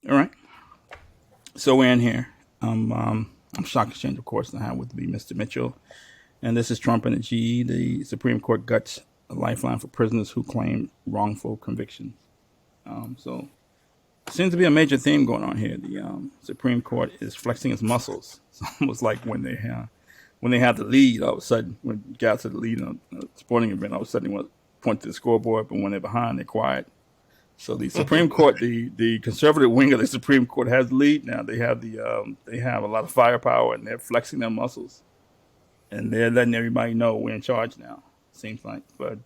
All right. So we're in here. I'm Shock Exchange, of course, and I have with me Mr. Mitchell. And this is Trump and the GE. The Supreme Court guts a lifeline for prisoners who claim wrongful convictions. So seems to be a major theme going on here. The Supreme Court is flexing its muscles. It's almost like when they have the lead, all of a sudden, when guys have the lead in a sporting event, all of a sudden they want to point to the scoreboard, but when they're behind, they're quiet. So the Supreme Court, the conservative wing of the Supreme Court has the lead now. They have a lot of firepower and they're flexing their muscles, and they're letting everybody know we're in charge now. Seems like, but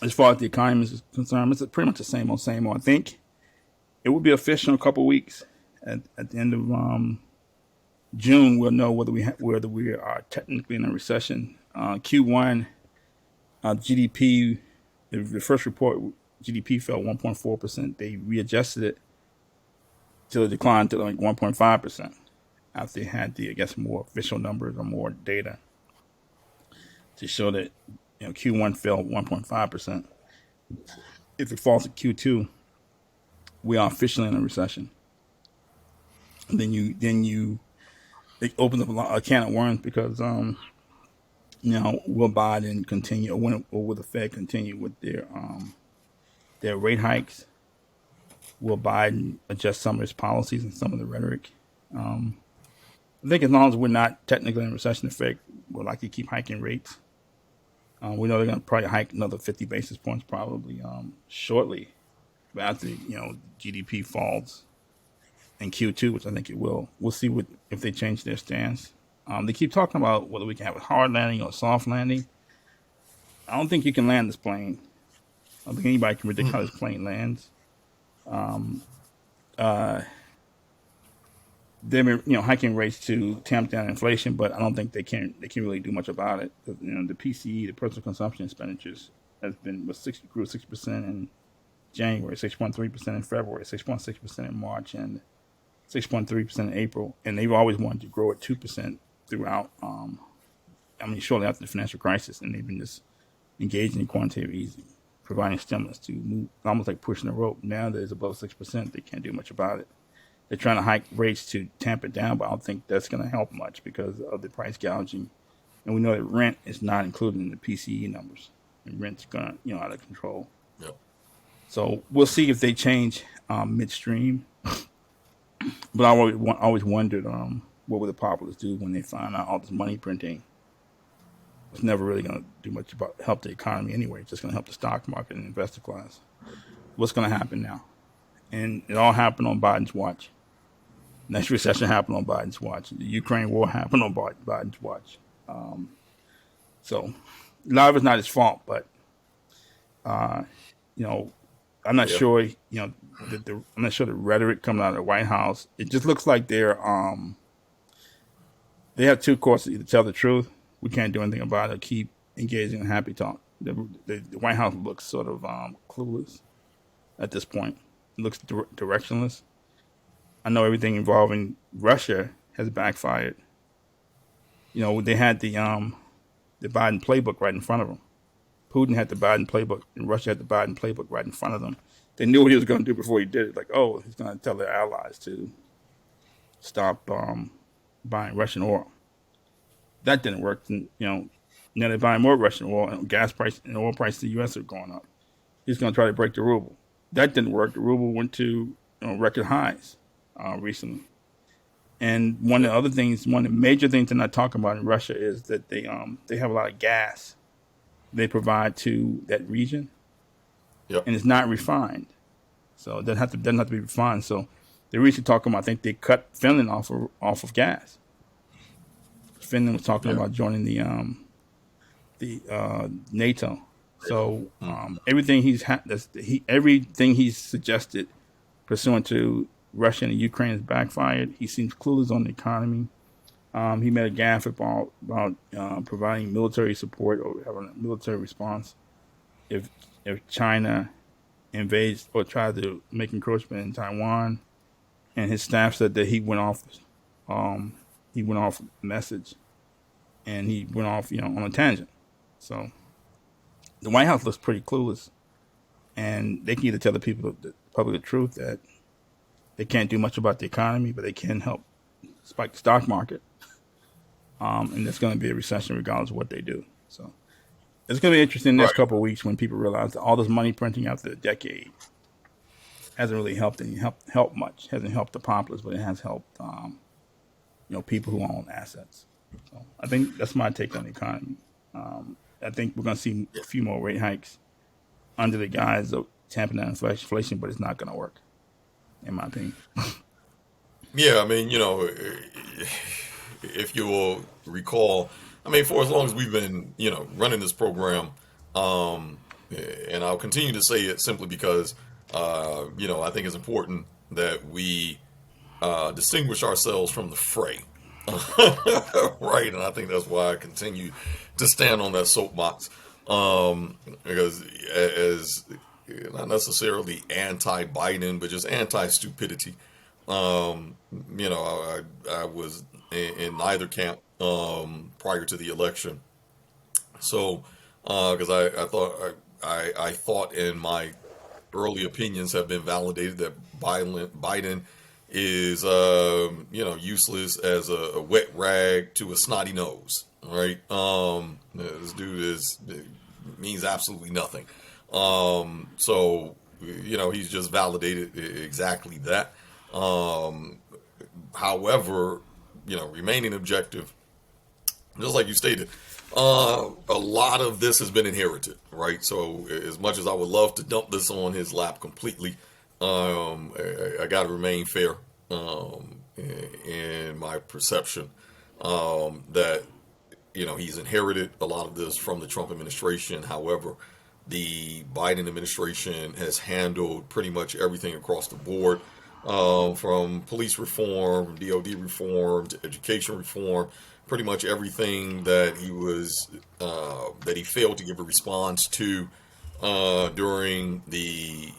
as far as the economy is concerned, it's pretty much the same old, same old. I think it will be official in a couple of weeks. At the end of June, we'll know whether we are technically in a recession. Q1 GDP, the first report, GDP fell 1.4%. They readjusted it till it declined to like 1.5% after they had I guess, more official numbers or more data to show that Q1 fell 1.5%. If it falls to Q2, we are officially in a recession. And then it opens up a can of worms because will Biden continue, or will the Fed continue with their rate hikes? Will Biden adjust some of his policies and some of the rhetoric? I think as long as we're not technically in a recession effect, we'll likely keep hiking rates. We know they're going to probably hike another 50 basis points probably shortly, but after GDP falls in Q2, which I think it will. We'll see if they change their stance. They keep talking about whether we can have a hard landing or a soft landing. I don't think you can land this plane. I don't think anybody can predict how this plane lands. They've been hiking rates to tamp down inflation, but I don't think they can really do much about it. The PCE, the personal consumption expenditures, grew 6% in January, 6.3% in February, 6.6% in March, and 6.3% in April. And they've always wanted to grow at 2% throughout. Shortly after the financial crisis, and they've been just engaging in quantitative easing, providing stimulus to move, almost like pushing the rope. Now that it's above 6%, they can't do much about it. They're trying to hike rates to tamp it down, but I don't think that's going to help much because of the price gouging. And we know that rent is not included in the PCE numbers, and rent's going out of control. Yep. So we'll see if they change midstream. But I always wondered what would the populists do when they find out all this money printing was never really going to do much about help the economy anyway. It's just going to help the stock market and investor class. What's going to happen now? And it all happened on Biden's watch. Next recession happened on Biden's watch. The Ukraine war happened on Biden's watch. So a lot of it's not his fault, but I'm not sure. I'm not sure the rhetoric coming out of the White House. It just looks like they have two courses: either tell the truth, we can't do anything about it, or keep engaging in happy talk. The White House looks sort of clueless at this point. It looks directionless. I know everything involving Russia has backfired. They had the Biden playbook right in front of them. Putin had the Biden playbook, and Russia had the Biden playbook right in front of them. They knew what he was going to do before he did it. Like, he's going to tell their allies to stop buying Russian oil. That didn't work. And, now they're buying more Russian oil, and gas price and oil prices in the U.S. are going up. He's going to try to break the ruble. That didn't work. The ruble went to record highs recently. And one of the major things they're not talking about in Russia is that they have a lot of gas they provide to that region, yep. And it's not refined, so it doesn't have to be refined. So they recently talking about, I think they cut Finland off of gas. Finland was talking about joining the NATO. So everything he's suggested pursuant to Russia and Ukraine has backfired. He seems clueless on the economy. He made a gaffe about providing military support or having a military response if China invades or tries to make encroachment in Taiwan. And his staff said that he went off message, and he went off on a tangent. So the White House looks pretty clueless, and they can either tell the public the truth that They can't do much about the economy, but they can help spike the stock market. And there's going to be a recession regardless of what they do. So it's going to be interesting the next couple of weeks when people realize that all this money printing after the decade hasn't really helped much. Hasn't helped the populace, but it has helped people who own assets. So I think that's my take on the economy. I think we're going to see a few more rate hikes under the guise of tamping down inflation, but it's not going to work, in my opinion. Yeah, I mean, if you will recall, I mean, for as long as we've been, running this program, and I'll continue to say it simply because, I think it's important that we distinguish ourselves from the fray. Right, and I think that's why I continue to stand on that soapbox, because as not necessarily anti-Biden, but just anti-stupidity. I was in neither camp prior to the election, so because I thought, and my early opinions have been validated, that Biden is useless as a wet rag to a snotty nose, right? This dude means absolutely nothing. So he's just validated exactly that. However, remaining objective, just like you stated, a lot of this has been inherited, right? So as much as I would love to dump this on his lap completely, I got to remain fair in my perception that he's inherited a lot of this from the Trump administration. However, the Biden administration has handled pretty much everything across the board, from police reform, DOD reform, to education reform. Pretty much everything that he failed to give a response to during the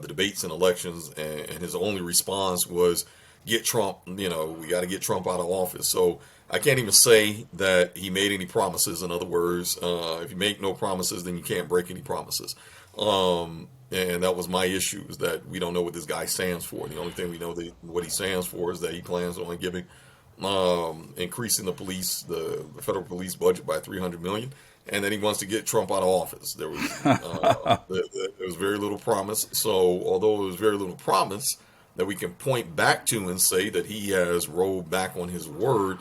debates and elections, and his only response was get Trump. We got to get Trump out of office. So I can't even say that he made any promises. In other words, if you make no promises, then you can't break any promises. And that was my issue, is that we don't know what this guy stands for. The only thing we know what he stands for is that he plans on giving increasing the federal police budget by $300 million, and then he wants to get Trump out of office. There was very little promise. So although there was very little promise that we can point back to and say that he has rolled back on his word,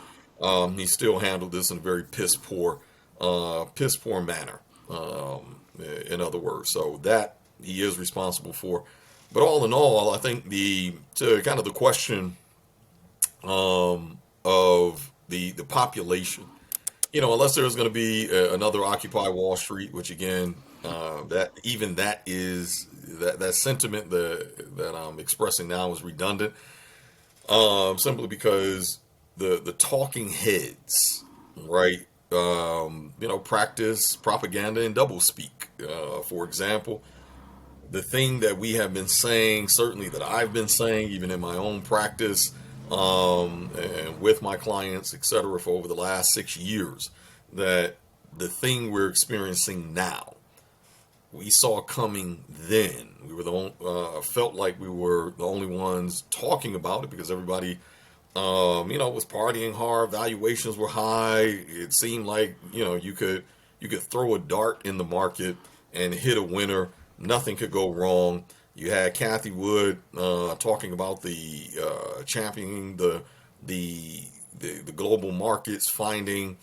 he still handled this in a very piss poor manner. In other words, so that he is responsible for. But all in all, I think the question of the population, unless there's going to be another Occupy Wall Street, which again, that sentiment that I'm expressing now is redundant, simply because the talking heads, right, practice propaganda and doublespeak. For example, the thing that we have been saying, certainly that I've been saying, even in my own practice, and with my clients, etc., for over the last 6 years, that the thing we're experiencing now, we saw coming then. We were felt like we were the only ones talking about it, because everybody, was partying hard. Valuations were high. It seemed like, you could throw a dart in the market and hit a winner. Nothing could go wrong. You had Kathy Wood talking about championing the global markets, finding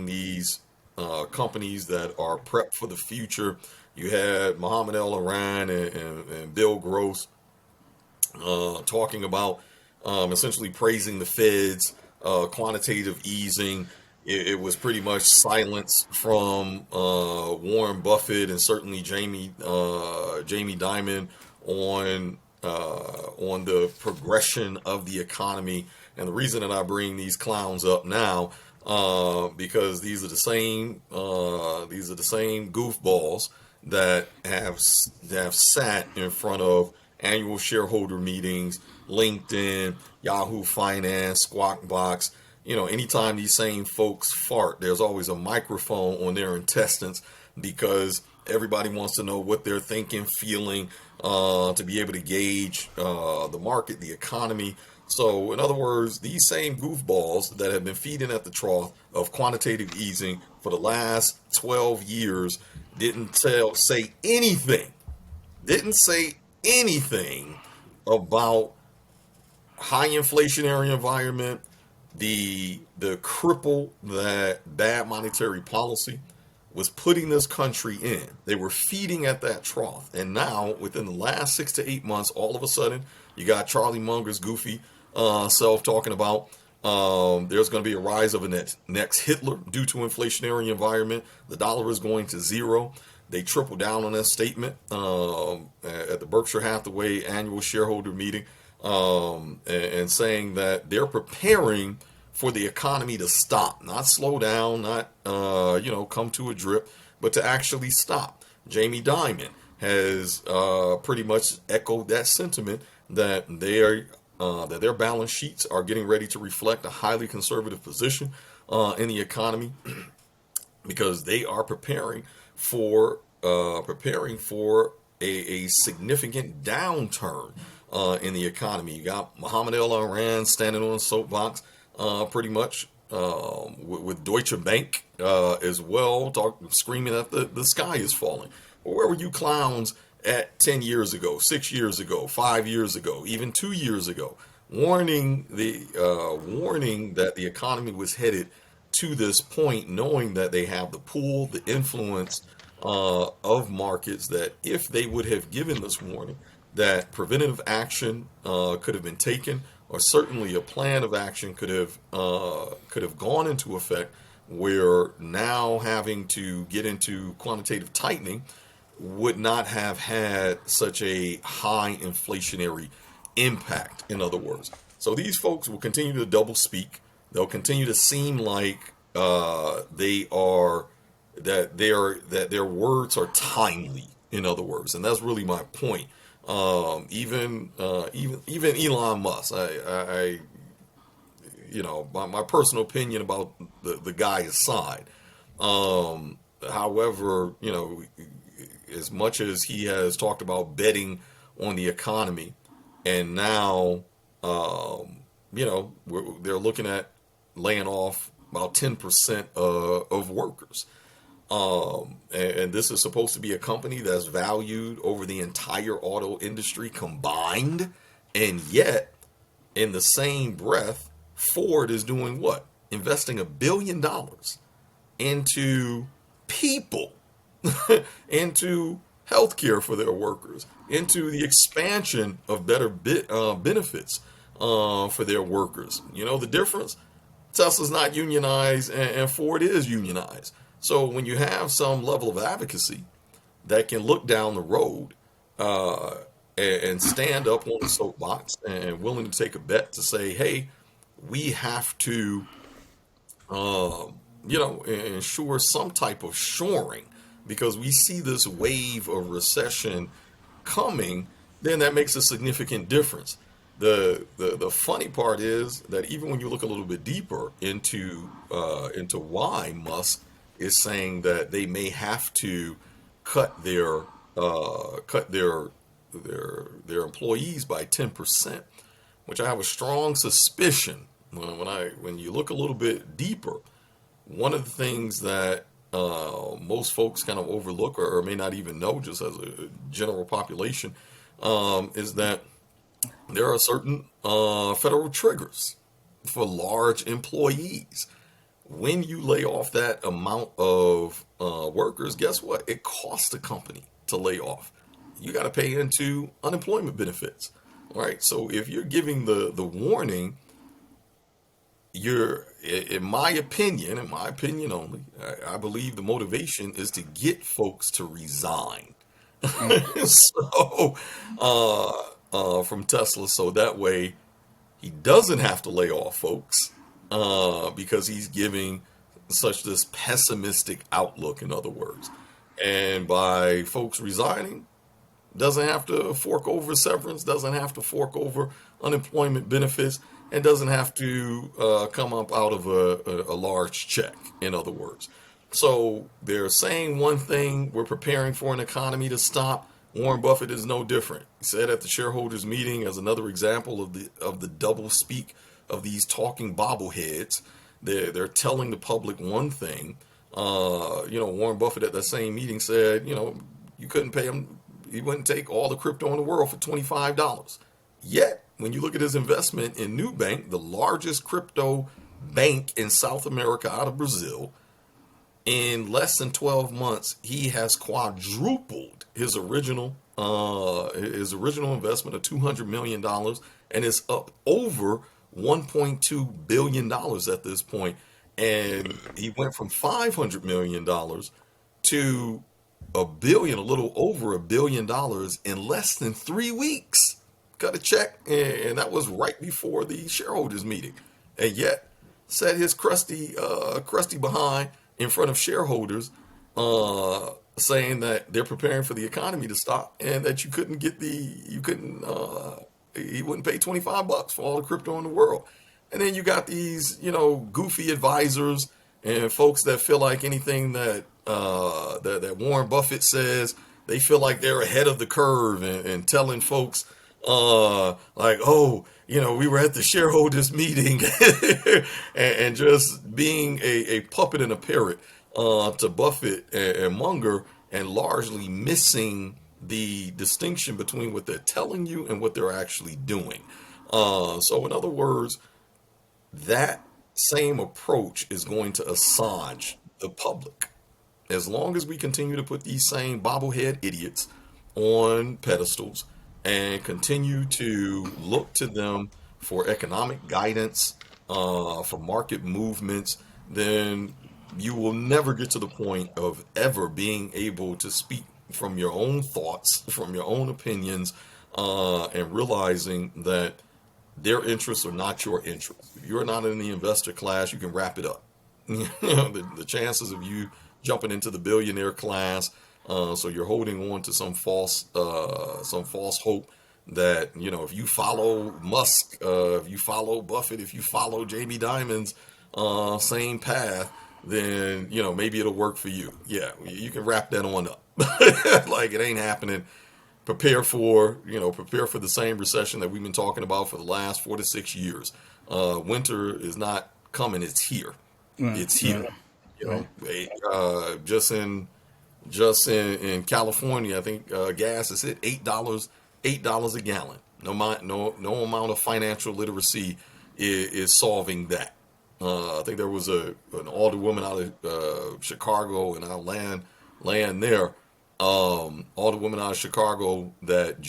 these companies that are prepped for the future. You had Mohammed El-Iran and Bill Gross talking about essentially praising the Fed's quantitative easing. It was pretty much silence from Warren Buffett and certainly Jamie Dimon on the progression of the economy. And the reason that I bring these clowns up now, because these are the same goofballs that have sat in front of annual shareholder meetings, LinkedIn, Yahoo Finance, Squawk Box. Anytime these same folks fart, there's always a microphone on their intestines, because Everybody wants to know what they're thinking, feeling, to be able to gauge the market, the economy. So, in other words, these same goofballs that have been feeding at the trough of quantitative easing for the last 12 years say anything, didn't say anything about high inflationary environment, the cripple that bad monetary policy was putting this country in. They were feeding at that trough. And now, within the last 6 to 8 months, all of a sudden, you got Charlie Munger's goofy self talking about there's going to be a rise of a next Hitler due to inflationary environment. The dollar is going to zero. They tripled down on that statement at the Berkshire Hathaway annual shareholder meeting, and saying that they're preparing for the economy to stop, not slow down, not come to a drip, but to actually stop. Jamie Dimon has pretty much echoed that sentiment that that their balance sheets are getting ready to reflect a highly conservative position in the economy, because they are preparing for a significant downturn in the economy. You got Mohammed El Iran standing on a soapbox, pretty much with Deutsche Bank as well, screaming that the sky is falling. Well, where were you clowns at 10 years ago, 6 years ago, 5 years ago, even 2 years ago, warning that the economy was headed to this point, knowing that they have the pull, the influence of markets, that if they would have given this warning, that preventative action could have been taken, or certainly a plan of action could have gone into effect, where now having to get into quantitative tightening would not have had such a high inflationary impact, in other words. So these folks will continue to double speak. They'll continue to seem like that their words are timely, in other words, and that's really my point. Even Elon Musk, my personal opinion about the guy aside. However, as much as he has talked about betting on the economy, and now, they're looking at laying off about 10% of workers. And this is supposed to be a company that's valued over the entire auto industry combined. And yet, in the same breath, Ford is doing what? Investing $1 billion into people, into healthcare for their workers, into the expansion of better benefits for their workers. You know the difference? Tesla's not unionized and Ford is unionized. So when you have some level of advocacy that can look down the road and stand up on the soapbox and willing to take a bet to say, hey, we have to, ensure some type of shoring, because we see this wave of recession coming, then that makes a significant difference. The funny part is that even when you look a little bit deeper into why Musk is saying that they may have to cut their employees by 10%, which I have a strong suspicion when you look a little bit deeper, one of the things that most folks kind of overlook or may not even know, just as a general population, is that there are certain federal triggers for large employees. When you lay off that amount of workers, guess what? It costs the company to lay off. You got to pay into unemployment benefits, right? So if you're giving the warning, in my opinion only, I believe the motivation is to get folks to resign. So from Tesla, so that way he doesn't have to lay off folks, because he's giving such this pessimistic outlook, in other words. And by folks resigning, doesn't have to fork over severance, doesn't have to fork over unemployment benefits, and doesn't have to come up out of a large check, in other words. So they're saying one thing, we're preparing for an economy to stop. Warren Buffett is no different. He said at the shareholders meeting, as another example of the double speak of these talking bobbleheads. They're telling the public one thing. Warren Buffett at that same meeting said, you couldn't pay him. He wouldn't take all the crypto in the world for $25. Yet, when you look at his investment in Nubank, the largest crypto bank in South America out of Brazil, in less than 12 months, he has quadrupled his original investment of $200 million and is up over $1.2 billion at this point. And he went from $500 million to a little over $1 billion in less than 3 weeks. Got a check, and that was right before the shareholders meeting. And yet, said his crusty behind in front of shareholders, saying that they're preparing for the economy to stop and that he wouldn't pay $25 for all the crypto in the world. And then you got these, goofy advisors and folks that feel like anything that Warren Buffett says, they feel like they're ahead of the curve and telling folks, we were at the shareholders meeting and just being a puppet and a parrot to Buffett and Munger, and largely missing the distinction between what they're telling you and what they're actually doing. So in other words, that same approach is going to assuage the public. As long as we continue to put these same bobblehead idiots on pedestals and continue to look to them for economic guidance, for market movements, then you will never get to the point of ever being able to speak from your own thoughts, from your own opinions, and realizing that their interests are not your interests. If you're not in the investor class, you can wrap it up. The chances of you jumping into the billionaire class, so you're holding on to some false hope that, if you follow Musk, if you follow Buffett, if you follow Jamie Dimon's same path, then maybe it'll work for you. Yeah, you can wrap that on up. Like, it ain't happening. Prepare for the same recession that we've been talking about for the last 4 to 6 years. Winter is not coming; it's here. Right, It's here. right, Just in California, I think gas is hit $8 a gallon. No amount of financial literacy is solving that. I think there was an alderwoman out of Chicago, and I'll land there. Alderwoman out of Chicago that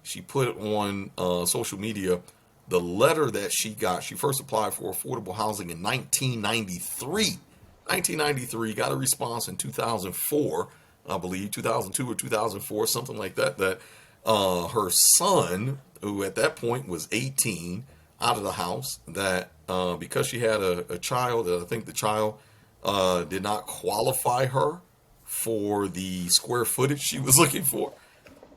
she put on social media the letter that she got. She first applied for affordable housing in 1993. 1993, got a response in 2004, I believe, 2002 or 2004, something like that, that her son, who at that point was 18, out of the house, that because she had a child, that I think the child did not qualify her for the square footage she was looking for.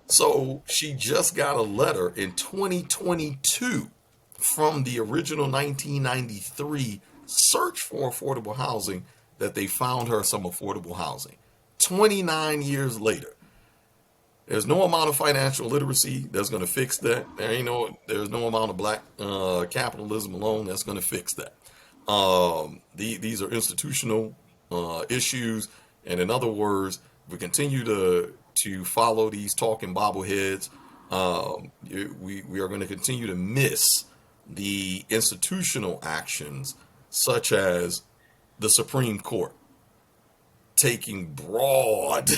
So she just got a letter in 2022 from the original 1993 search for affordable housing that they found her some affordable housing. 29 years later. There's no amount of financial literacy that's going to fix that. There's no amount of black capitalism alone that's going to fix that. These are institutional issues, and in other words, if we continue to follow these talking bobbleheads, we are going to continue to miss the institutional actions, such as the Supreme Court taking broad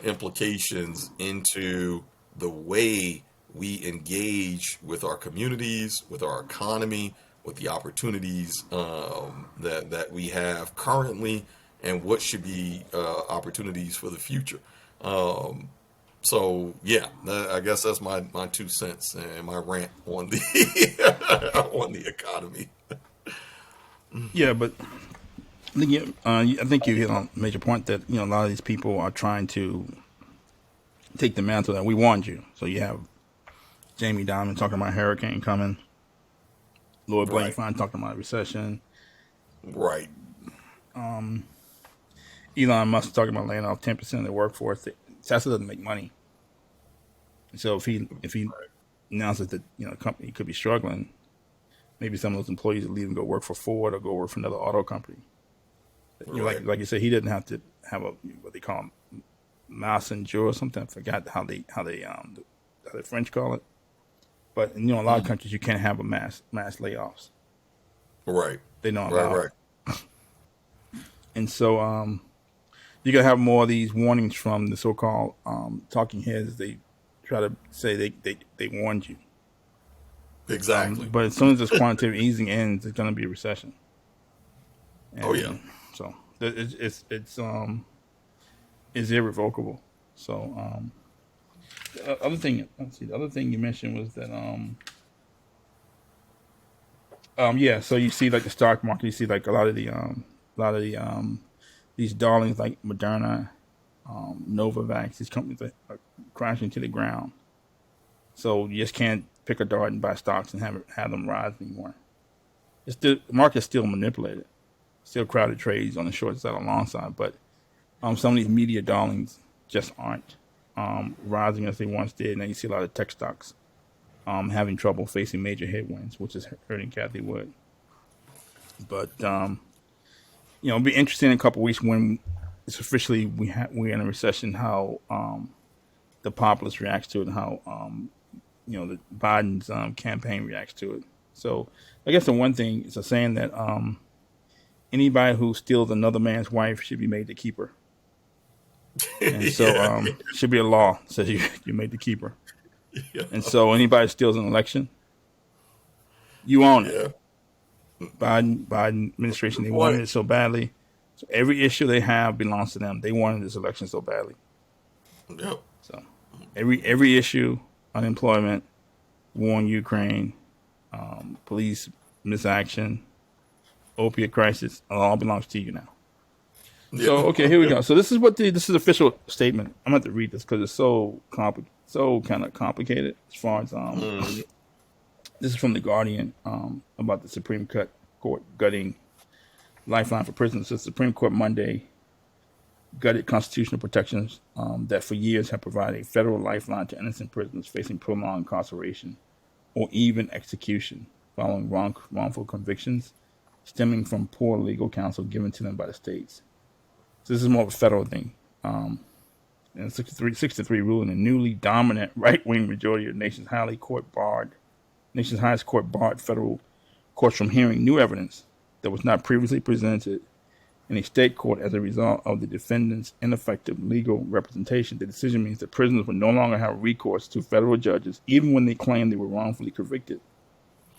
implications into the way we engage with our communities, with our economy, with the opportunities that we have currently, and what should be opportunities for the future. So yeah, I guess that's my 2 cents and my rant on the on the economy. yeah, but I think you hit on a major point that a lot of these people are trying to take the mantle that we warned you. So you have Jamie Dimon talking about hurricane coming. Lloyd Right. Blankfein talking about a recession. Right. Elon Musk talking about laying off 10% of the workforce. Tesla doesn't make money, so if he announces that the company could be struggling, maybe some of those employees will leave and go work for Ford or go work for another auto company. Right. Like you said, he didn't have to have a what they call messenger or something. I forgot how the French call it. But a lot of Mm. countries you can't have a mass layoffs. Right. They don't Right. allow Right. it, and so you're gonna have more of these warnings from the so-called talking heads. They try to say they warned you, Exactly. but as soon as this quantitative easing ends, it's gonna be a recession, Oh yeah. and so it's irrevocable. So the other thing, let's see, the other thing you mentioned was that yeah, so you see like the stock market, you see like a lot of the these darlings like Moderna, Novavax, these companies that are crashing to the ground. So you just can't pick a dart and buy stocks and have them rise anymore. The market's still manipulated, still crowded trades on the short side or long side, but some of these media darlings just aren't rising as they once did. And then you see a lot of tech stocks having trouble facing major headwinds, which is hurting Kathy Wood. But it'll be interesting in a couple of weeks when it's officially we're in a recession. How the populace reacts to it, and how the Biden's campaign reacts to it. So I guess the one thing is a saying that anybody who steals another man's wife should be made to keep her, and so Yeah. should be a law that says you made to keep her. Yeah. And so anybody steals an election, you own it. Yeah. Biden administration, they What? wanted it so badly. So every issue they have belongs to them. They wanted this election so badly. Yep. So every issue, unemployment, war in Ukraine, police misaction, opiate crisis, it all belongs to you now. Yeah. So okay, here we go. So this is official statement. I'm going to have to read this because it's so kind of complicated as far as Mm. this is from the Guardian about the Supreme Court gutting Lifeline for prisoners. The Supreme Court Monday gutted constitutional protections that for years have provided a federal lifeline to innocent prisoners facing prolonged incarceration or even execution following wrongful convictions stemming from poor legal counsel given to them by the states. So this is more of a federal thing. And 6-3 ruling, a newly dominant right-wing majority of the nation's highest court barred federal courts from hearing new evidence that was not previously presented in a state court as a result of the defendant's ineffective legal representation. The decision means that prisoners will no longer have recourse to federal judges, even when they claim they were wrongfully convicted,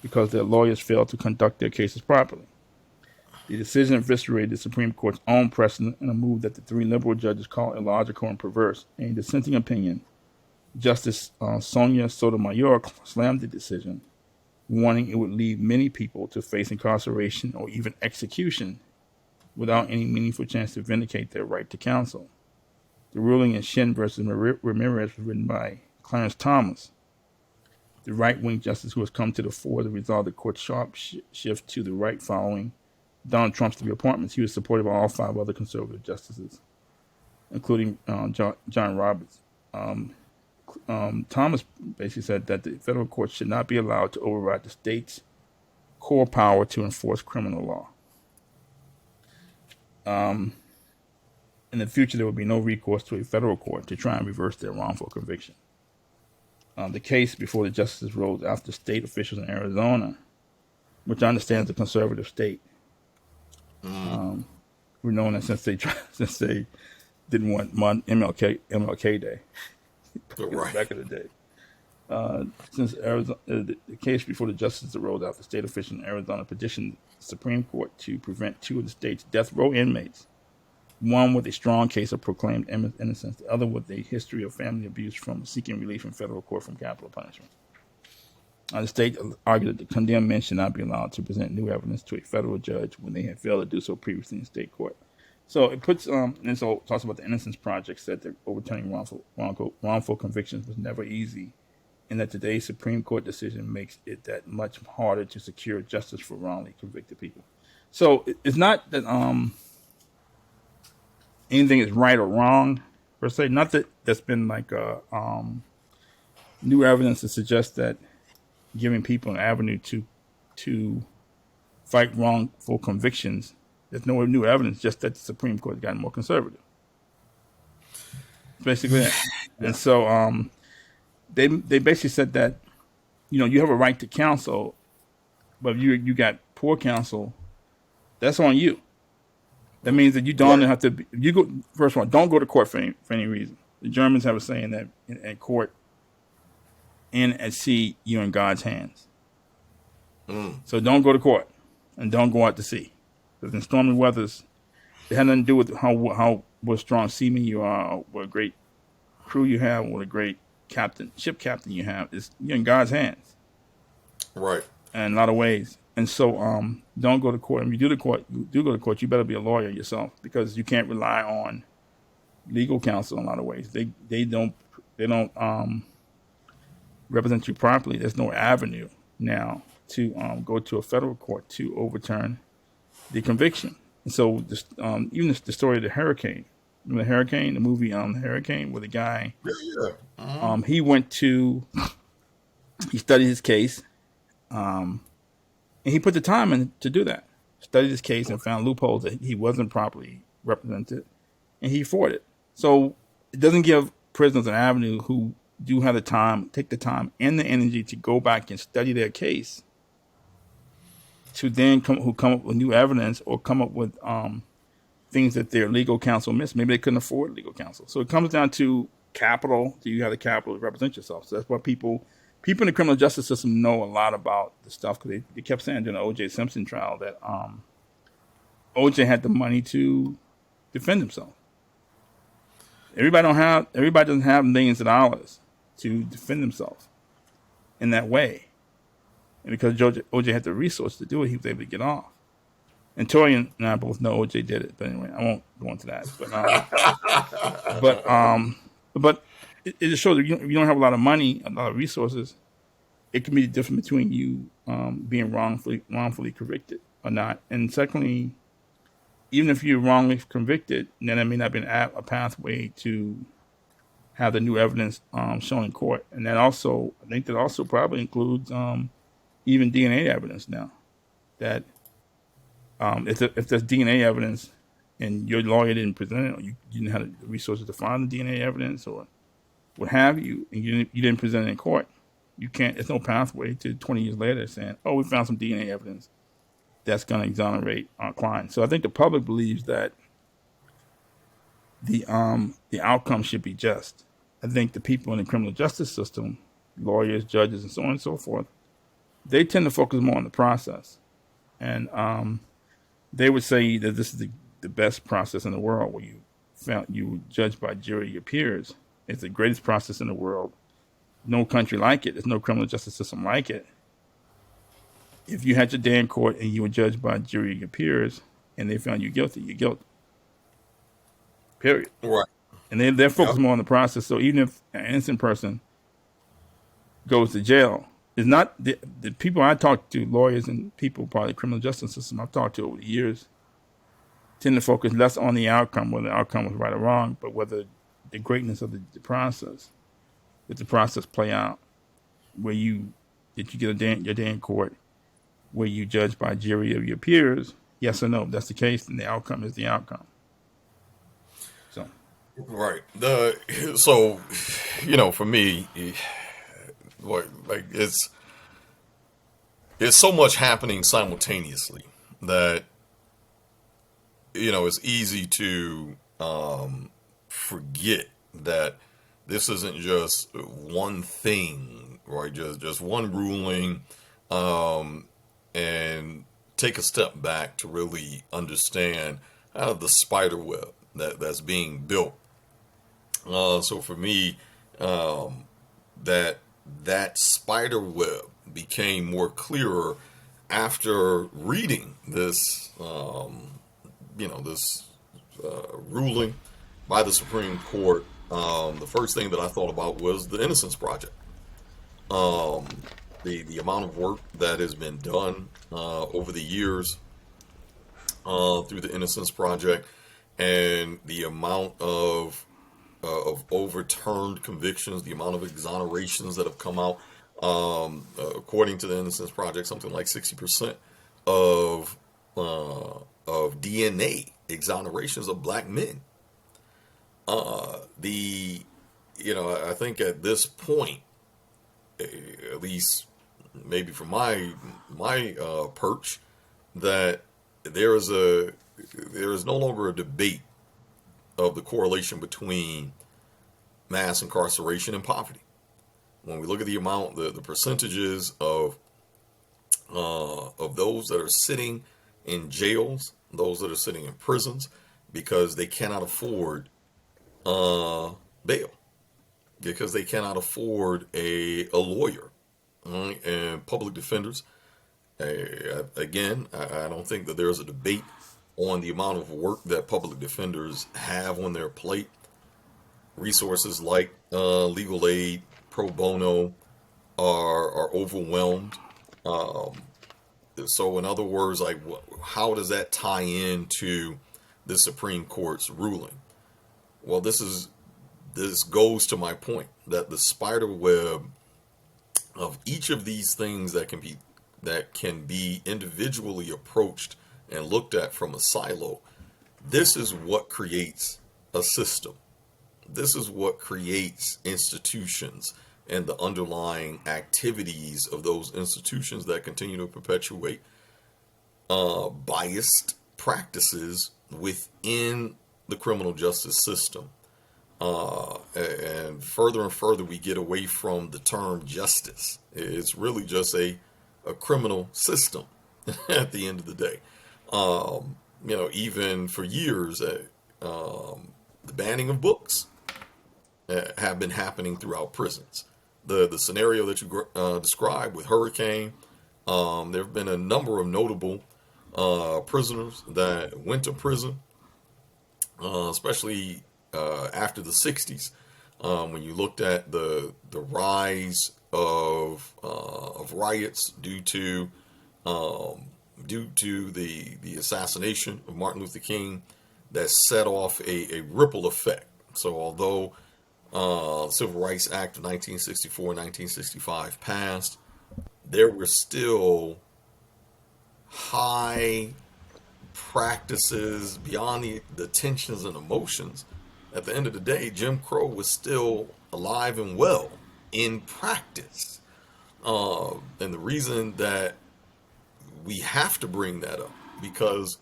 because their lawyers failed to conduct their cases properly. The decision eviscerated the Supreme Court's own precedent in a move that the three liberal judges call illogical and perverse. In a dissenting opinion, Justice Sonia Sotomayor slammed the decision, warning it would lead many people to face incarceration or even execution without any meaningful chance to vindicate their right to counsel. The ruling in Shin versus Ramirez was written by Clarence Thomas, the right-wing justice who has come to the fore as a result of the court's sharp shift to the right following Donald Trump's three appointments. He was supported by all five other conservative justices, including John Roberts. Thomas basically said that the federal court should not be allowed to override the state's core power to enforce criminal law. In the future, there will be no recourse to a federal court to try and reverse their wrongful conviction. The case before the justices rose after state officials in Arizona, which I understand is a conservative state, Mm. were known that since they didn't want MLK Day Right. back in the day. Since Arizona, the case before the justices arose after state officials in Arizona petitioned the Supreme Court to prevent two of the state's death row inmates, one with a strong case of proclaimed innocence, the other with a history of family abuse, from seeking relief in federal court from capital punishment. The state argued that the condemned men should not be allowed to present new evidence to a federal judge when they had failed to do so previously in state court. So it puts, and so it talks about the Innocence Project, said that overturning wrongful convictions was never easy and that today's Supreme Court decision makes it that much harder to secure justice for wrongly convicted people. So it's not that anything is right or wrong per se. Not that there's been like a new evidence to suggest that giving people an avenue to fight wrongful convictions. There's no new evidence, just that the Supreme Court has gotten more conservative. Basically, that. And so they basically said that you have a right to counsel, but if you got poor counsel, that's on you. That means that you don't Right. have to. You go first of all, don't go to court for any reason. The Germans have a saying that in court, in at sea, you're in God's hands. So don't go to court, and don't go out to sea. Because in stormy weathers, it had nothing to do with what strong seaman you are, or what a great crew you have, or what a great ship captain you have. You're in God's hands Right. in a lot of ways. And so don't go to court. And if you do go to court, you better be a lawyer yourself, because you can't rely on legal counsel in a lot of ways. They don't represent you properly. There's no avenue now to go to a federal court to overturn the conviction. And so even the story of the hurricane, remember the hurricane, the movie The Hurricane, where the guy Yeah. he studied his case, and he put the time in to do that. Studied his case and found loopholes that he wasn't properly represented, and he fought it. So it doesn't give prisoners an avenue who do have the time, take the time and the energy to go back and study their case, to then come up with new evidence or come up with things that their legal counsel missed. Maybe they couldn't afford legal counsel. So it comes down to capital. Do you have the capital to represent yourself? So that's why people in the criminal justice system know a lot about the stuff, because they kept saying during the O.J. Simpson trial that O.J. had the money to defend himself. Everybody doesn't have millions of dollars to defend himself in that way. And because O.J. had the resource to do it, he was able to get off. And Tori and I both know O.J. did it, but anyway, I won't go into that. But it just shows that if you don't have a lot of money, a lot of resources, it can be the difference between you being wrongfully convicted or not. And secondly, even if you're wrongly convicted, then it may not be a pathway to have the new evidence shown in court. And I think that also probably includes even DNA evidence now. That if there's DNA evidence and your lawyer didn't present it, or you didn't have the resources to find the DNA evidence or what have you, and you didn't present it in court, you can't. There's no pathway to 20 years later saying, "Oh, we found some DNA evidence that's going to exonerate our client." So I think the public believes that the outcome should be just. I think the people in the criminal justice system, lawyers, judges, and so on and so forth, they tend to focus more on the process, and they would say that this is the best process in the world, where you judge by jury your peers. It's the greatest process in the world. No country like it. There's no criminal justice system like it. If you had your day in court and you were judged by a jury of your peers and they found you guilty, you're guilty. Period. Right. And they're focused more on the process. So even if an innocent person goes to jail, it's not the people I talk to, lawyers and people part of the criminal justice system I've talked to over the years, tend to focus less on the outcome, whether the outcome was right or wrong, but whether the greatness of the process, did the process play out, did you get your day in court, where you judge by a jury of your peers, yes or no. If that's the case, then the outcome is the outcome. So, Right. So, for me, like it's so much happening simultaneously that it's easy to forget that this isn't just one thing, right? Just one ruling, and take a step back to really understand the spider web that's being built. So for me, that spider web became more clearer after reading this, ruling by the Supreme Court. The first thing that I thought about was the Innocence Project. The amount of work that has been done over the years through the Innocence Project, and the amount of overturned convictions, the amount of exonerations that have come out. According to the Innocence Project, something like 60% of DNA exonerations of black men. The I think at this point, at least maybe from my perch, that there is no longer a debate of the correlation between mass incarceration and poverty. When we look at the amount, the percentages of those that are sitting in jails, those that are sitting in prisons because they cannot afford bail, because they cannot afford a lawyer, right? And public defenders. Again, I don't think that there's a debate on the amount of work that public defenders have on their plate. Resources like legal aid, pro bono are overwhelmed. So, in other words, like, how does that tie into the Supreme Court's ruling? Well, this goes to my point that the spider web of each of these things that can be individually approached and looked at from a silo. This is what creates a system. This is what creates institutions and the underlying activities of those institutions that continue to perpetuate biased practices within the criminal justice system. And further we get away from the term justice. It's really just a criminal system at the end of the day. Even for years, the banning of books have been happening throughout prisons. The scenario that you described with Hurricane, there have been a number of notable prisoners that went to prison, especially after the 60s, when you looked at the rise of riots due to the assassination of Martin Luther King, that set off a ripple effect. So although the Civil Rights Act of 1964 and 1965 passed, there were still high practices beyond the tensions and emotions. At the end of the day, Jim Crow was still alive and well in practice. And the reason that we have to bring that up, because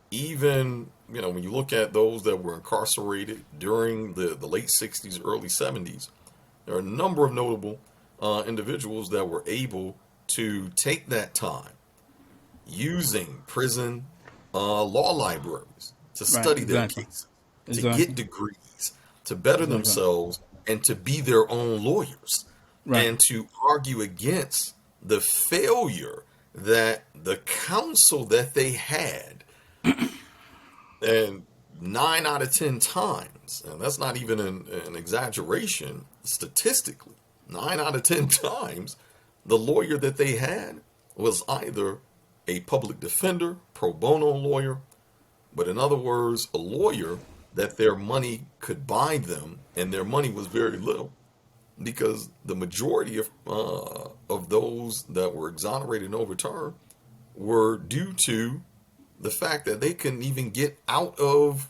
even, when you look at those that were incarcerated during the late 60s, early 70s, there are a number of notable individuals that were able to take that time using prison law libraries to study their cases, to get degrees, to better themselves, and to be their own lawyers, and to argue against the failure that the counsel that they had. And 9 out of 10 times, and that's not even an exaggeration statistically, 9 out of 10 times, the lawyer that they had was either a public defender, pro bono lawyer, but in other words, a lawyer that their money could buy them, and their money was very little, because the majority of those that were exonerated and overturned were due to the fact that they couldn't even get out of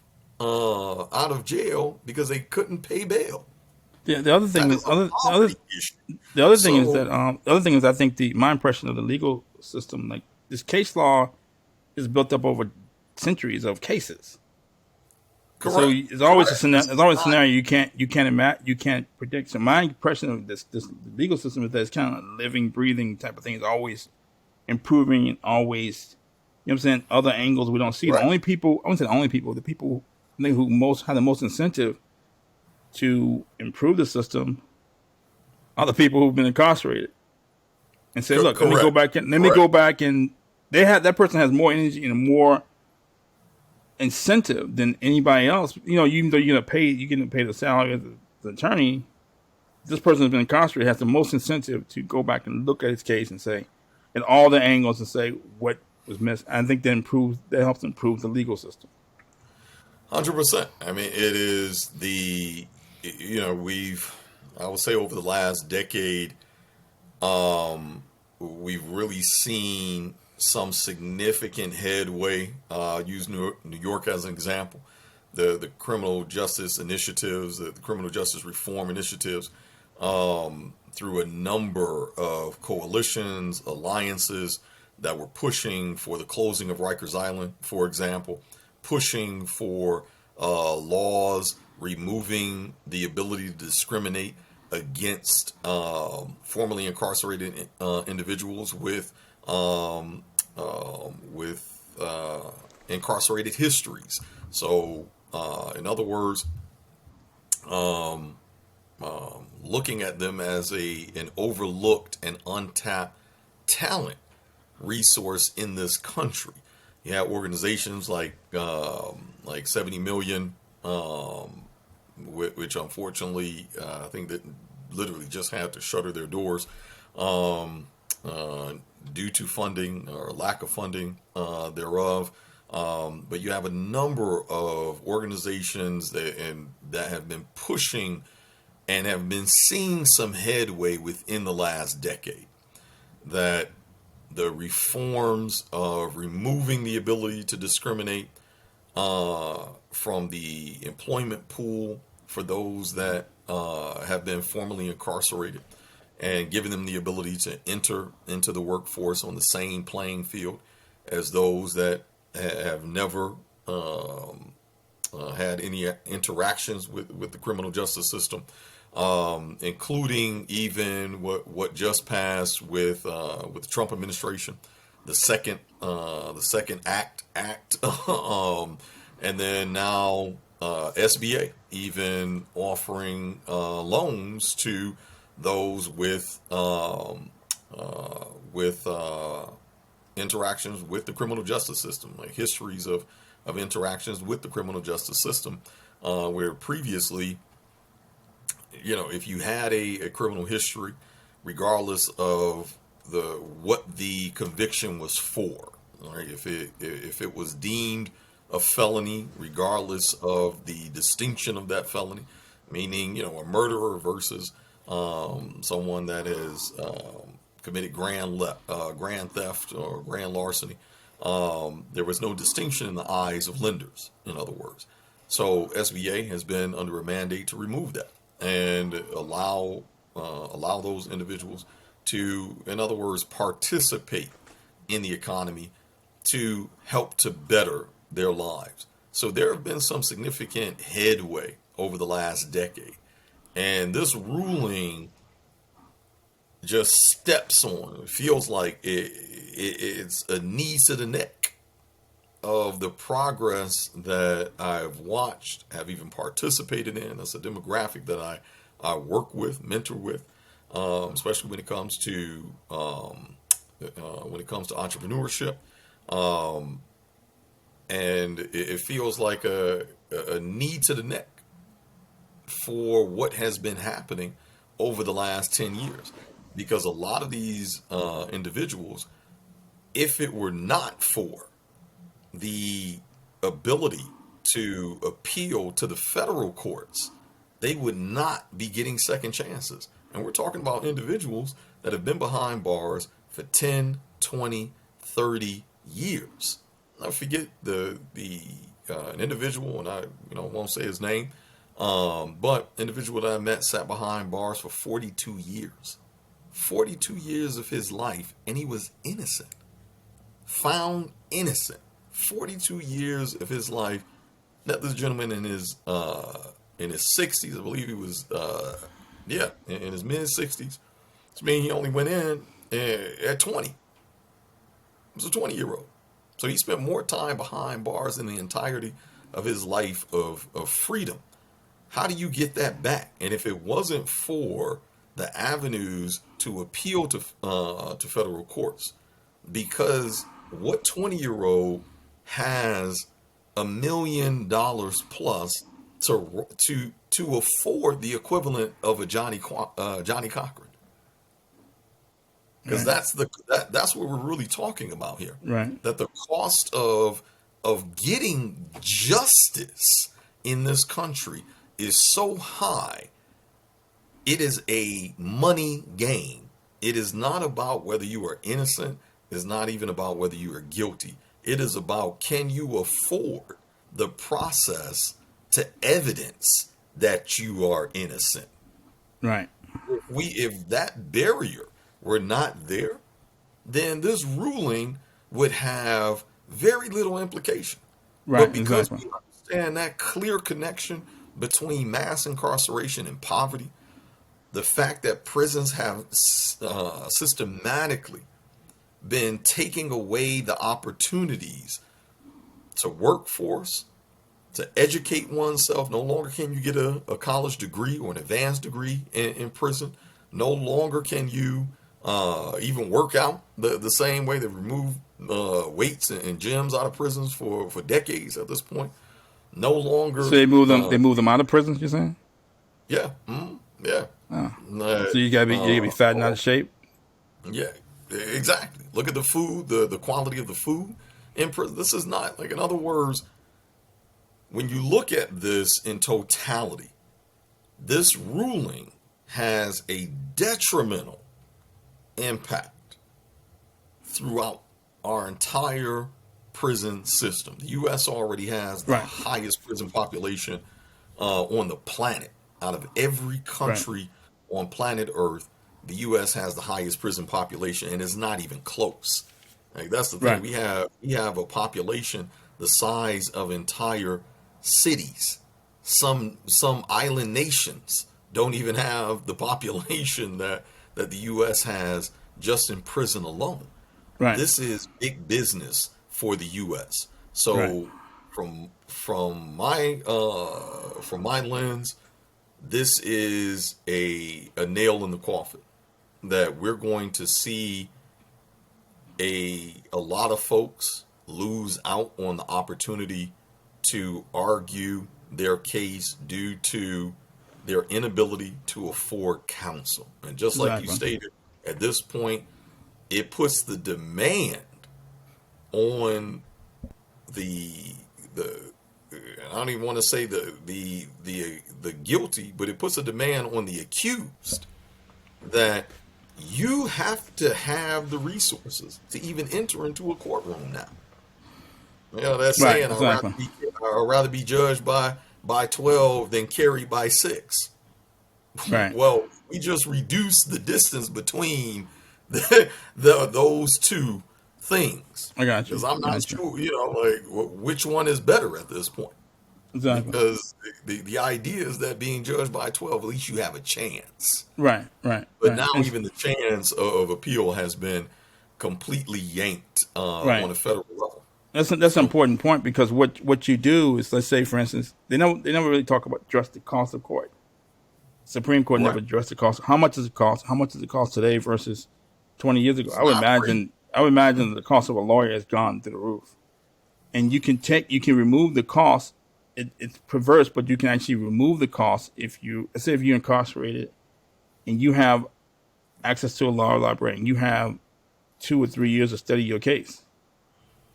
jail because they couldn't pay bail. Yeah, the other thing is I think my impression of the legal system, like, this case law is built up over centuries of cases. Correct. So it's always a scenario you can't predict. So my impression of this legal system is that it's kind of a living, breathing type of thing. It's always improving and always, you know what I'm saying, other angles we don't see. Right. The people who have the most incentive to improve the system are the people who've been incarcerated. And say, look, let me go back and that person has more energy and more incentive than anybody else. Even though you're gonna pay the salary of the attorney, this person has been incarcerated has the most incentive to go back and look at his case and say, in all the angles, and say what was missed. I think that helps improve the legal system. 100%. I mean, it is I would say over the last decade, we've really seen some significant headway. Use New York as an example. The criminal justice initiatives, the criminal justice reform initiatives, through a number of coalitions, alliances that were pushing for the closing of Rikers Island, for example, pushing for laws removing the ability to discriminate against formerly incarcerated individuals with incarcerated histories. So, in other words, looking at them as an overlooked and untapped talent resource in this country. You have organizations like 70 Million, which unfortunately I think that literally just had to shutter their doors due to funding or lack of funding thereof. But you have a number of organizations that have been pushing and have been seeing some headway within the last decade. That the reforms of removing the ability to discriminate from the employment pool for those that have been formerly incarcerated and giving them the ability to enter into the workforce on the same playing field as those that have never had any interactions with the criminal justice system, including even what just passed with the Trump administration, the second act, and then now SBA even offering loans to those with interactions with the criminal justice system, like histories of interactions with the criminal justice system, where previously, if you had a criminal history, regardless of what the conviction was for, right? If it was deemed a felony, regardless of the distinction of that felony, meaning a murderer versus someone that has committed grand theft or grand larceny, there was no distinction in the eyes of lenders, in other words. So SBA has been under a mandate to remove that and allow those individuals to, in other words, participate in the economy to help to better their lives. So there have been some significant headway over the last decade. And this ruling just steps on, it feels like it's a knee to the neck of the progress that I've watched, have even participated in. That's a demographic that I work with, mentor with, especially when it comes to entrepreneurship. And it feels like a knee to the neck for what has been happening over the last 10 years. Because a lot of these individuals, if it were not for the ability to appeal to the federal courts, they would not be getting second chances. And we're talking about individuals that have been behind bars for 10, 20, 30 years. I forget an individual, and I won't say his name, but individual that I met sat behind bars for 42 years. 42 years of his life, and he was innocent. Found innocent. 42 years of his life. Met this gentleman in his 60s. I believe he was in his mid 60s. Which means he only went in at 20. He was a 20-year-old. So he spent more time behind bars in the entirety of his life of freedom. How do you get that back? And if it wasn't for the avenues to appeal to federal courts, because what 20-year-old has $1 million plus to to afford the equivalent of a Johnny Cochran. Because Right. that's what we're really talking about here. Right. That the cost of getting justice in this country is so high. It is a money game. It is not about whether you are innocent. It's not even about whether you are guilty. It is about, can you afford the process to evidence that you are innocent? Right. If that barrier were not there, then this ruling would have very little implication. But Right. because Exactly. we understand that clear connection between mass incarceration and poverty, the fact that prisons have systematically been taking away the opportunities to workforce, to educate oneself. No longer can you get a college degree or an advanced degree in prison. No longer can you even work out the same way. They've removed weights and gyms out of prisons for decades at this point. No So longer, they move them. They move them out of prisons. You're saying? yeah, yeah. Oh. Uh, So you gotta be fat and out of shape. Yeah, exactly. Look at the food, the quality of the food in prison. This is not, like, in other words, when you look at this in totality, this ruling has a detrimental impact throughout our entire prison system. The U.S. already has the Right. highest prison population on the planet. Out of every Right. country on planet Earth, the U.S. has the highest prison population, and it's not even close. Like, that's the thing. Right. We have a population the size of entire cities. Some island nations don't even have the population that the U.S. has just in prison alone. Right. This is big business for the U.S. Right. So from my lens, this is a nail in the coffin, that we're going to see a lot of folks lose out on the opportunity to argue their case due to their inability to afford counsel. And just like you Exactly. stated, at this point, it puts the demand on the I don't even want to say the guilty, but it puts a demand on the accused that you have to have the resources to even enter into a courtroom now. You know that Right. saying, Exactly. I'd rather be judged by 12 than carried by 6. Right. Well, we just reduced the distance between those two things, I got you. because I'm not Got you. sure, like, which one is better at this point. Exactly. Because the idea is that being judged by 12, at least you have a chance. Right. Right. But Right. now And, even the chance of appeal has been completely yanked right. on a federal level. That's an So, important point, because what you do is, let's say, for instance, they never really talk about just the cost of court. Supreme Court right. never addressed the cost. How much does it cost? How much does it cost today versus 20 years ago? It's I would not free. imagine. I would imagine that the cost of a lawyer has gone through the roof. And you can remove the cost. It's perverse, but you can actually remove the cost if you, let's say, if you're incarcerated and you have access to a law library and you have 2 or 3 years to study your case,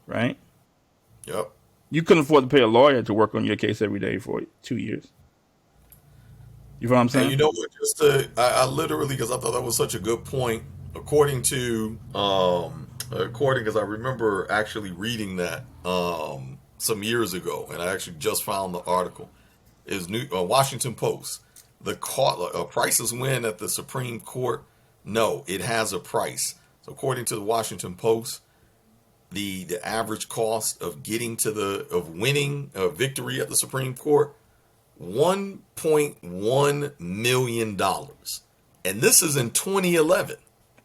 right? Yep. You couldn't afford to pay a lawyer to work on your case every day for 2 years. You know what I'm And you saying? know what? I literally, because I thought that was such a good point. According, because I remember actually reading that some years ago, and I actually just found the article. Is Washington Post. The prices win at the Supreme Court? No, it has a price. So according to the Washington Post, the average cost of winning a victory at the Supreme Court, $1.1 million, and this is in 2011.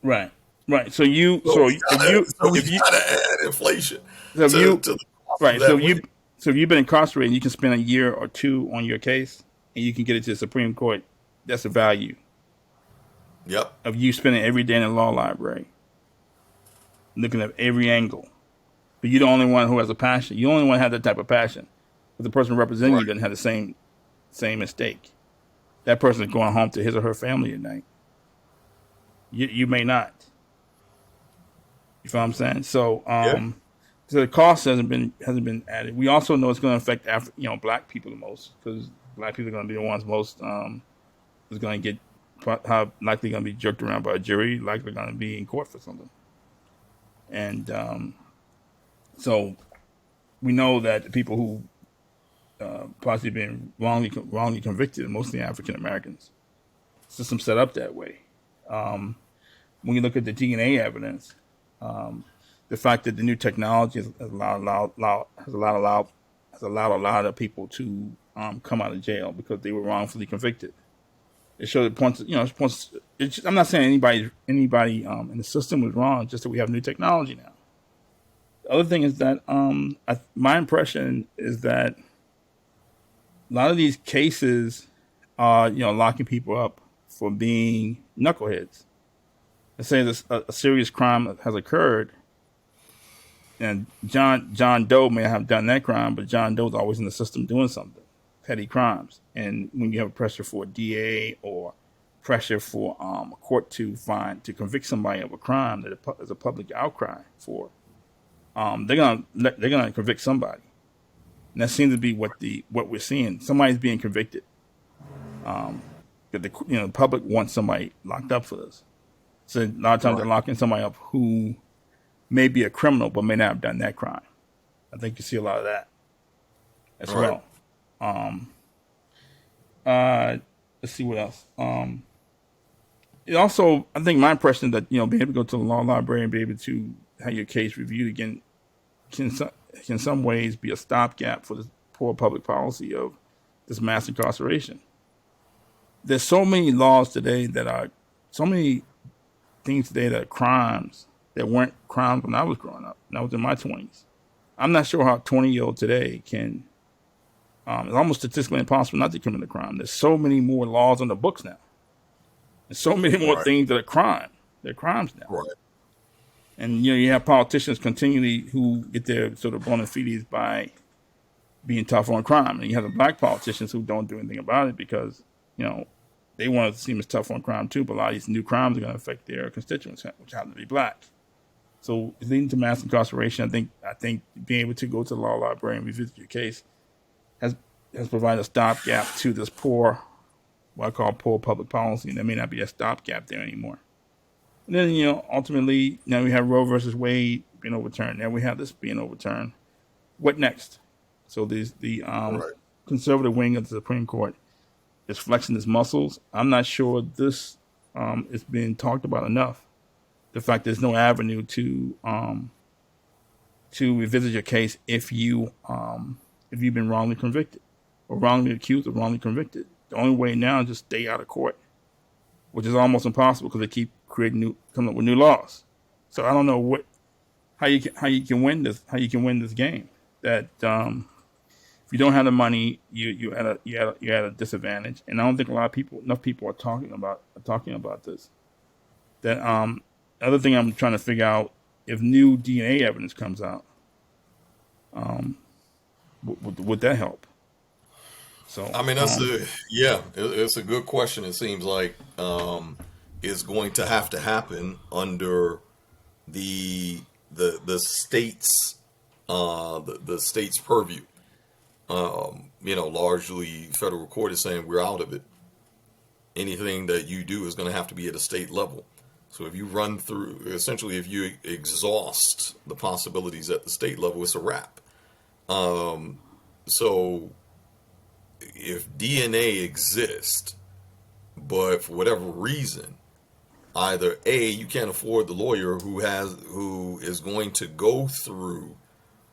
Right. Right. So we If you gotta add inflation so if to you the cost of right so that if you win. so if you've been incarcerated, you can spend a year or two on your case, and you can get it to the Supreme Court. That's the value Yep. of you spending every day in the law library, looking at every angle. But you're the only one who has a passion. You only want to have that type of passion. But the person representing Right. you doesn't have the same mistake. that person is going home to his or her family at night. You may not. You feel what I'm saying? Yeah. So the cost hasn't been added. We also know it's going to affect black people the most, because black people are going to be the ones most is going to get how likely going to be jerked around by a jury, likely going to be in court for something. And so we know that the people who possibly been wrongly convicted are mostly African Americans. System set up that way. When you look at the DNA evidence, the fact that the new technology has allowed a lot of people to come out of jail because they were wrongfully convicted. It shows it points. I'm not saying anybody in the system was wrong. Just that we have new technology now. The other thing is that my impression is that a lot of these cases are locking people up for being knuckleheads. Let's say this a serious crime has occurred, and John Doe may have done that crime, but John Doe's always in the system doing something, petty crimes. And when you have pressure for a DA or pressure for a court to convict somebody of a crime that there's a public outcry for, they're gonna convict somebody, and that seems to be what we're seeing. Somebody's being convicted. But the public wants somebody locked up for this. So a lot of times they're locking somebody up who may be a criminal but may not have done that crime. I think you see a lot of that as well. Let's see what else. It also, I think my impression that being able to go to the law library and be able to have your case reviewed again can in some ways be a stopgap for the poor public policy of this mass incarceration. There's so many laws today so many things today that are crimes that weren't crimes when I was growing up, when I was in my 20s. I'm not sure how a 20-year-old today can, it's almost statistically impossible not to commit a crime. There's so many more laws on the books now. There's so many more things that are crime. They're crimes now. Right. And you have politicians continually who get their sort of bona fides by being tough on crime. And you have the black politicians who don't do anything about it because, they want to seem as tough on crime too, but a lot of these new crimes are going to affect their constituents, which happen to be black. So it's leading to mass incarceration. I think being able to go to the law library and revisit your case has provided a stopgap to this what I call poor public policy, and there may not be a stopgap there anymore. And then, ultimately, now we have Roe versus Wade being overturned. Now we have this being overturned. What next? So the conservative wing of the Supreme Court is flexing its muscles. I'm not sure this is being talked about enough. The fact there's no avenue to revisit your case if you've been wrongly convicted or wrongly accused or wrongly convicted. The only way now is just stay out of court, which is almost impossible because they keep coming up with new laws. So I don't know how you can win this game. That if you don't have the money, you're at a disadvantage. And I don't think enough people are talking about this. That other thing I'm trying to figure out, if new DNA evidence comes out, would that help? So I mean, it's a good question. It seems like it's going to have to happen under the state's the state's purview. Largely federal court is saying we're out of it. Anything that you do is going to have to be at a state level. So if you if you exhaust the possibilities at the state level, it's a wrap. So if DNA exists, but for whatever reason, either A, you can't afford the lawyer who is going to go through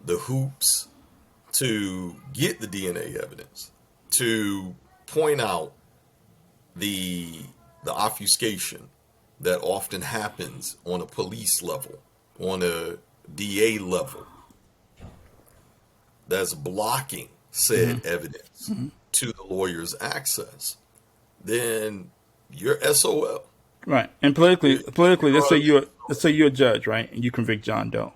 the hoops to get the DNA evidence, to point out the obfuscation that often happens on a police level, on a DA level, that's blocking said evidence to the lawyer's access, then you're SOL. Right. And politically, let's say you're a judge, right, and you convict John Doe,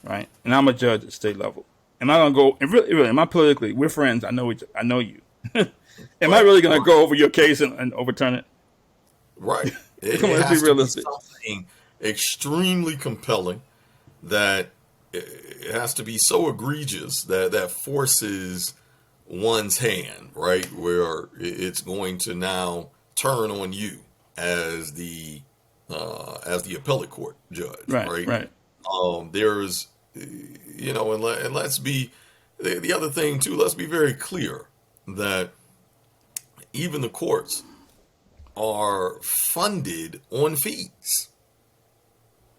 right, and I'm a judge at state level. Am I gonna go? And really, am I politically? We're friends. I know you. Am I Right, really going to right, go over your case and overturn it? right. Come on, It let's be has to be realistic. something extremely compelling that it has to be so egregious that that forces one's hand, right? Where it's going to now turn on you as the appellate court judge, Right, right? right. There's, and let's be the other thing too. Let's be very clear that even the courts are funded on fees.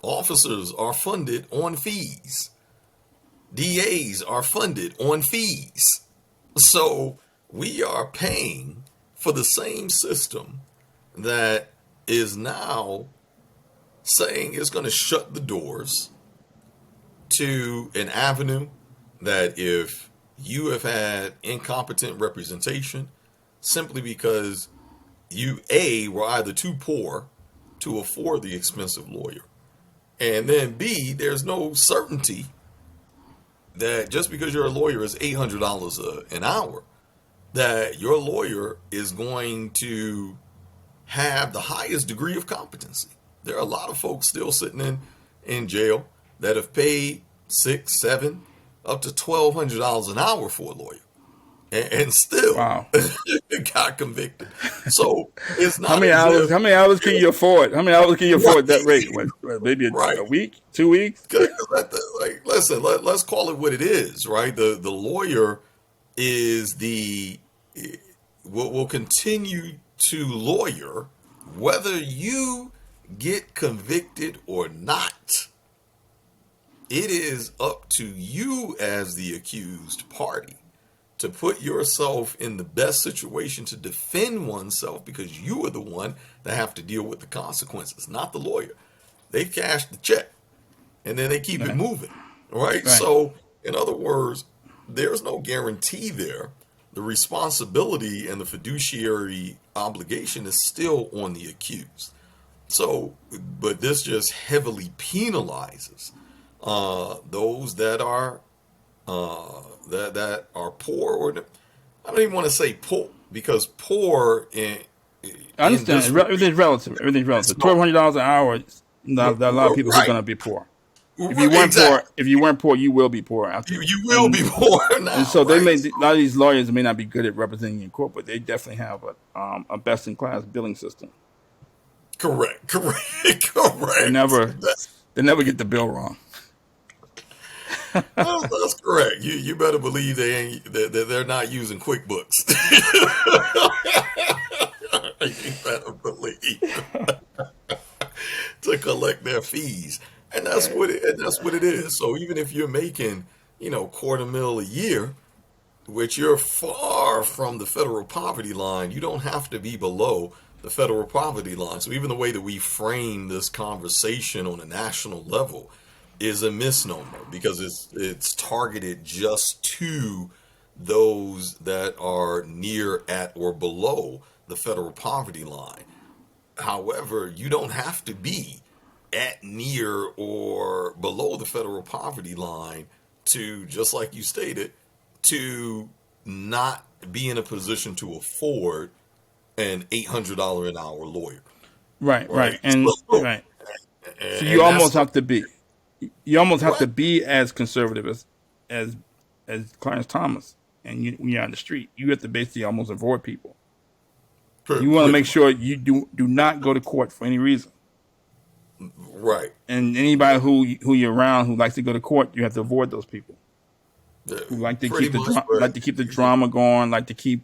Officers are funded on fees. DAs are funded on fees. So we are paying for the same system that is now saying it's going to shut the doors to an avenue that if you have had incompetent representation simply because you A were either too poor to afford the expensive lawyer, and then B, there's no certainty that just because your lawyer is $800 an hour, that your lawyer is going to have the highest degree of competency. There are a lot of folks still sitting in jail that have paid six, seven, up to $1,200 an hour for a lawyer, and still Wow. got convicted. So it's How not many as hours? if How many hours can you afford? How many hours can you afford that rate? right, Maybe right. a week, 2 weeks? Like, listen, let's call it what it is, right? The lawyer is the will continue to lawyer whether you get convicted or not. It is up to you as the accused party to put yourself in the best situation to defend oneself because you are the one that have to deal with the consequences, not the lawyer. They've cashed the check and then they keep it Right, moving, right? right, So, in other words, there's no guarantee there. The responsibility and the fiduciary obligation is still on the accused. So, but this just heavily penalizes those that are that are poor, or I don't even want to say poor because poor I in understand. this regard, Everything's relative. Everything's relative. no, $1,200 an hour. There are a lot of people who are right, going to be poor. right, exactly. If you weren't poor, you will be poor after. You will be poor And now, so they right? may, a lot of these lawyers may not be good at representing in court, but they definitely have a best in class billing system. Correct, correct, They correct. never, they never get the bill wrong. That's correct. You better believe they ain't that they're not using QuickBooks. You better believe to collect their fees, and that's what it is. So even if you're making $250,000 a year, which you're far from the federal poverty line, you don't have to be below the federal poverty line. So even the way that we frame this conversation on a national level is a misnomer because it's targeted just to those that are near, at, or below the federal poverty line. However, you don't have to be at, near, or below the federal poverty line to, just like you stated, to not be in a position to afford an $800 an hour lawyer, Right, right? right, and So, right. So and that's you almost have right. to be as conservative as as Clarence Thomas. And when you're on the street, you have to basically almost avoid people. You want to Pretty make much sure you do not go to court for any reason. right. And anybody who you're around who likes to go to court, you have to avoid those people who like to Pretty keep much, like to keep the drama going, like to keep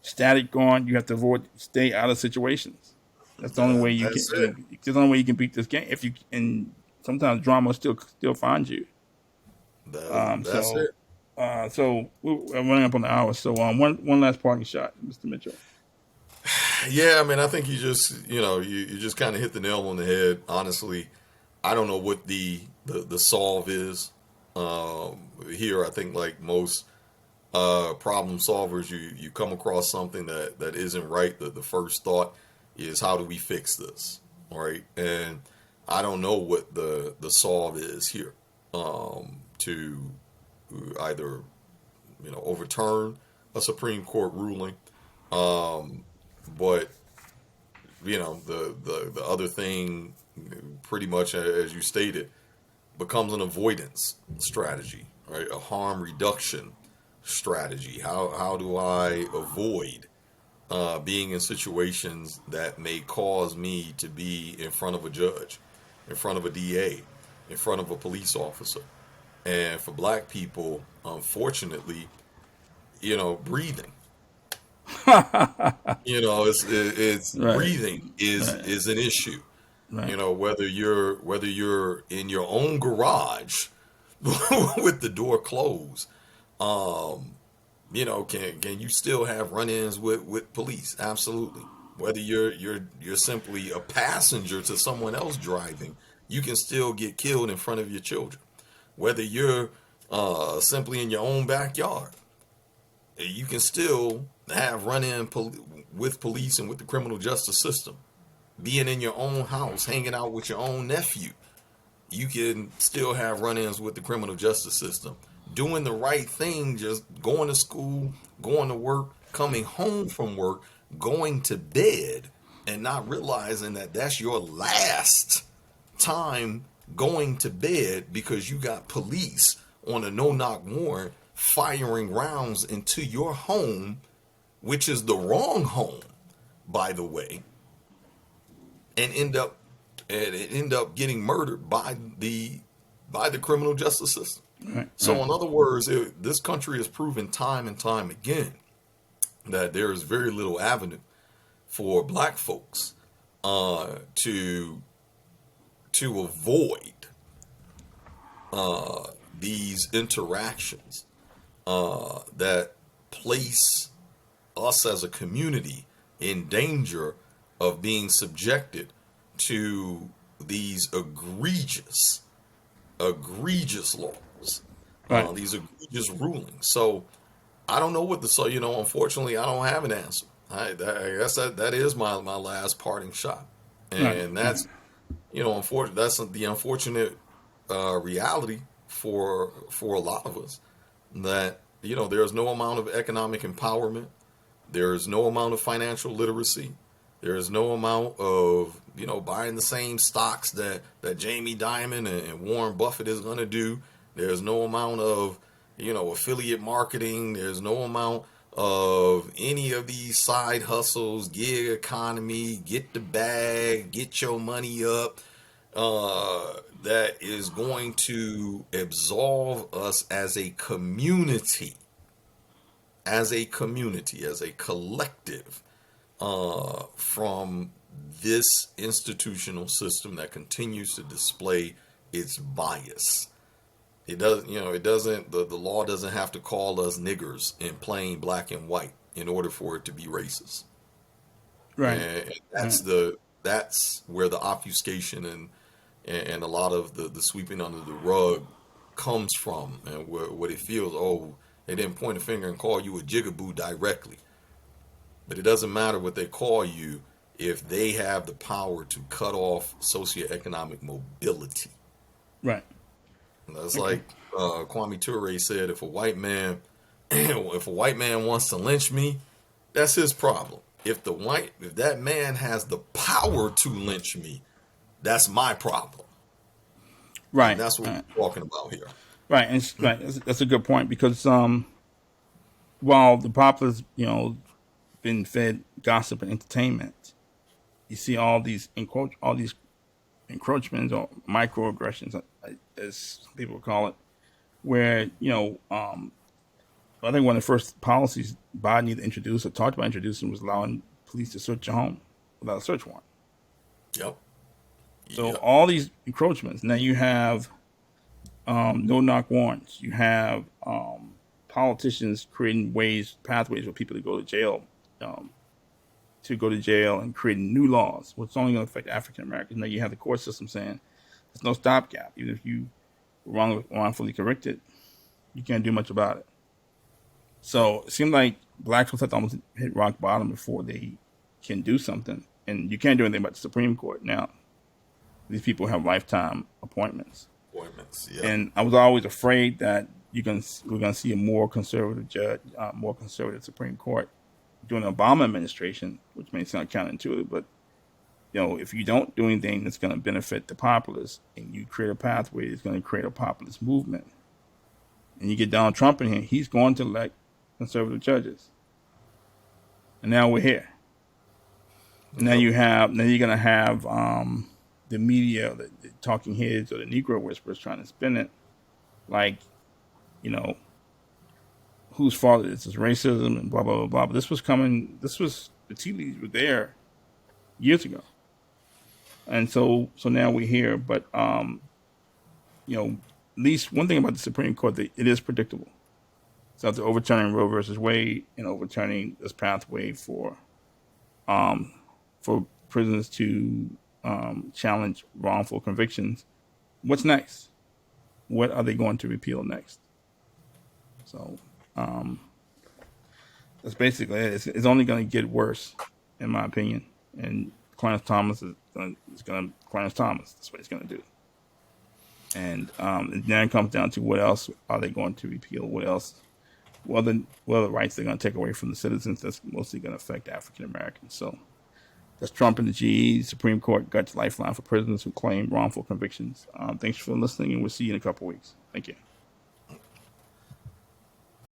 static going. You have to stay out of situations. That's the only way you can. that's it. It's the only way you can beat this game. If you and sometimes drama still finds you. Um, That's so it. we're running up on the hour. So one last parting shot, Mr. Mitchell. Yeah, I mean, I think you just kind of hit the nail on the head. Honestly, I don't know what the solve is. Here, I think like most problem solvers, you come across something that isn't right. The first thought is, how do we fix this? All right, and I don't know what the solve is here to either overturn a Supreme Court ruling. But the other thing, pretty much as you stated, becomes an avoidance strategy, right? A harm reduction strategy. How do I avoid being in situations that may cause me to be in front of a judge, in front of a DA, in front of a police officer? And for black people, unfortunately, breathing. It's Right, breathing right, is an issue. right. Whether you're in your own garage with the door closed, um, can you still have run-ins with police? Absolutely. Whether you're simply a passenger to someone else driving, you can still get killed in front of your children. Whether you're simply in your own backyard, you can still have with police and with the criminal justice system. Being in your own house, hanging out with your own nephew, you can still have run-ins with the criminal justice system. Doing the right thing, just going to school, going to work, coming home from work, going to bed, and not realizing that that's your last time going to bed because you got police on a no-knock warrant firing rounds into your home, which is the wrong home, by the way, and end up getting murdered by the criminal justice system. Right, So, right, in other words, this country has proven time and time again that there is very little avenue for black folks to avoid these interactions that place us as a community in danger of being subjected to these egregious laws, right. these egregious rulings. So I don't know unfortunately, I don't have an answer. I guess that is my last parting shot, Right, and right, that's the unfortunate reality for a lot of us, that there's no amount of economic empowerment, there's no amount of financial literacy, there's no amount of buying the same stocks that Jamie Dimon and Warren Buffett is going to do. There's no amount of affiliate marketing. There's no amount of any of these side hustles, gig economy, get the bag, get your money up, that is going to absolve us as a collective, from this institutional system that continues to display its bias. The law doesn't have to call us niggers in plain black and white in order for it to be racist. right, And right. that's where the obfuscation and a lot of the sweeping under the rug comes from, and what it feels. Oh, they didn't point a finger and call you a jigaboo directly, but it doesn't matter what they call you if they have the power to cut off socioeconomic mobility. Right. That's Okay. like Kwame Ture said: if a white man, if a white man wants to lynch me, that's his problem. If that man has the power to lynch me, that's my problem. And Right. that's what Right. we're talking about here. Right. And right. That's a good point because while the populace, been fed gossip and entertainment, you see all these encroachments or microaggressions, as people call it, where I think one of the first policies Biden either introduced or talked about introducing was allowing police to search your home without a search warrant. Yep. So Yep. all these encroachments. Now you have no knock warrants. You have politicians creating pathways for people um, to go to jail and creating new laws, which is only going to affect African Americans. Now you have the court system saying there's no stopgap. Even if you were wrongfully convicted, you can't do much about it. Yep. So it seems like blacks will have to almost hit rock bottom before they can do something. And you can't do anything about the Supreme Court now. These people have lifetime appointments. Appointments. Yep. And I was always afraid that we're gonna see a more conservative judge, more conservative Supreme Court during the Obama administration, which may sound counterintuitive, but if you don't do anything that's going to benefit the populace, and you create a pathway that's going to create a populist movement, and you get Donald Trump in here, he's going to elect conservative judges, and now we're here. And now you're going to have the media, the talking heads, or the Negro whisperers trying to spin it like, whose fault it is? It's racism and blah blah blah blah. But this was coming. This was the tea leaves were there years ago, and so now we're here. But at least one thing about the Supreme Court, that it is predictable. So after overturning Roe versus Wade and overturning this pathway for prisoners to challenge wrongful convictions, what's next? What are they going to repeal next? So that's basically it. It's only going to get worse, in my opinion. And Clarence Thomas is going to Clarence Thomas. That's what he's going to do. And then it comes down to what else are they going to repeal? What else? What are the rights they're going to take away from the citizens? That's mostly going to affect African Americans. So that's Trump and the GE. Supreme Court guts Lifeline for prisoners who claim wrongful convictions. Thanks for listening, and we'll see you in a couple weeks. Thank you.